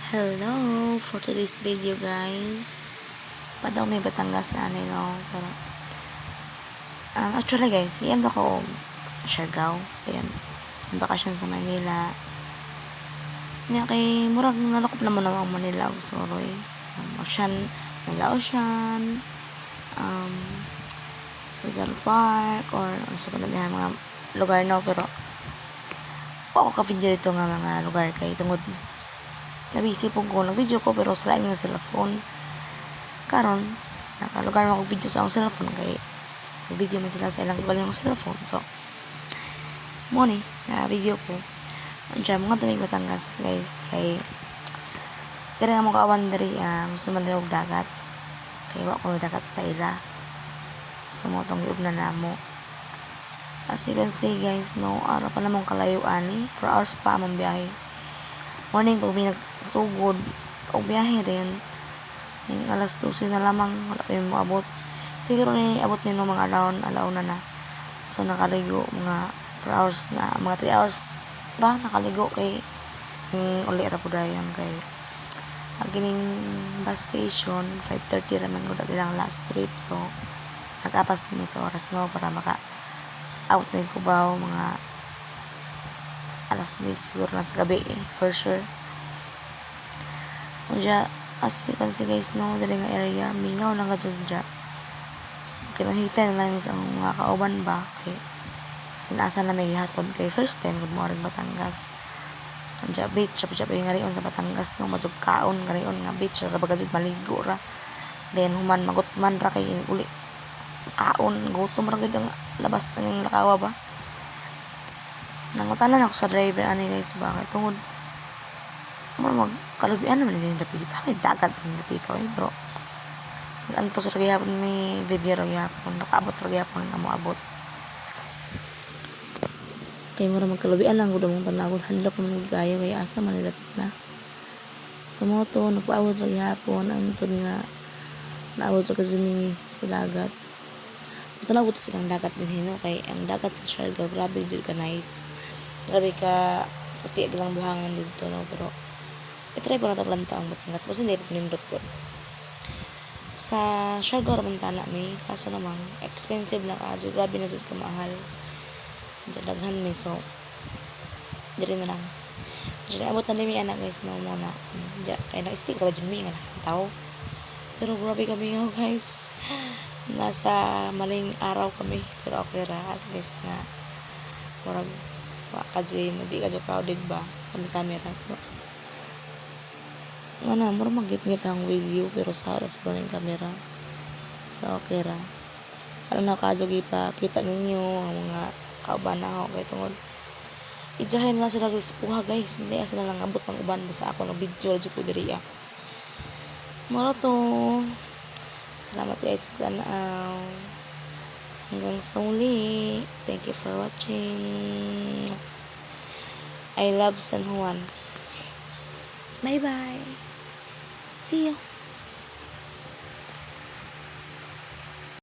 Hello for today's video, guys. Padaw may Batangas sa ano, no? Pero actually guys, yan ako Siargao. Ayan, ang bakasyon sa Manila. Nga kay murag nalakop naman ang Manila ug Soroy. Ocean, Manila Ocean, Rizal Park or sa mga lugar, no? Pero ako ka-video dito nga mga lugar kay tungod nabisi po ko nag-video ko pero sa lain nga cellphone karon nakalugar ako video sa akong cellphone kay nag-video man sila sa ilang ibalang cellphone. So mo ni na video ko diyan mga tumig Batangas, guys, kay kaya mo kaawan diri gusto man liog dagat kay wa ko dagat sa ila sumotong giub na namo. As you can see, guys, no, ara pa namang kalayo ani 4 hours pa among biyahe. Morning pag nagsugod o biyahe rin ng alas 12 na lamang wala pa yung maabot. Siguro na abot nino mga alauna na. So nakaligo mga 4 hours na, mga 3 hours ra nakaligo kay uli ra po dayon kay gining bus station 5:30 raman ko bilang last trip. So nagapas kami sa oras, no, para maka out na yung Cubao mga alas 10 siguro na sa gabi, for sure. Kaya as you can see, guys, no, dali nga area mingaw lang ka dyan kinahita na namin sa mga kauban ba kay sinasa na may hatod kay first time good morning Batangas. Kaya beach siya yung ngarion sa Batangas, no, mazug kaon ngarion nga beach ra baga jud maligo ra then human magutman ra kay uli kaon gutom ra gid ang labas ang lakawa ba. Nangutanan ako sa driver ani, guys, bakit tungod mo magkalubian naman yung dapita may dagat ang dapita bro antos ra gyapon may video ra gyapon nakaabot ra gyapon na moabot kay mo ra magkalubian lang gud mong tanawon handlo ko man gayo kay asa man nilapit na sa moto nagpaabot ra gyapon antod nga naabot ra kazumi sa dagat. Tanawot silang dagat din hino kay ang dagat sa Siargao grabe jud ka nice, grabe ka puti lang buhangan dito, no, pero itry ko na tablanta ang Batangas kasi hindi pa pinindot po sa Siargao raman tana may kaso namang expensive na ka grabe na jud ka mahal daghan may. So diri na lang diri abot na limi anak, guys, no, muna kay na-speak ka ba jud mi nga tao pero grabe kami nga, guys, nasa maling araw kami pero okay ra at least na murag wa ka di ka crowded ba kami camera ano murag magit-ngit ang video pero sa oras ko ng camera so okay ra ano na kajogi pa kita ninyo ang mga kauban na ako kay tungod ijahin na sila puha, guys, hindi sila lang abot ng uban sa ako ng video radyo ko diri mura to. Salamat, guys, pagkanaw. Hanggang sa muli. Thank you for watching. I love San Juan. Bye-bye. See you.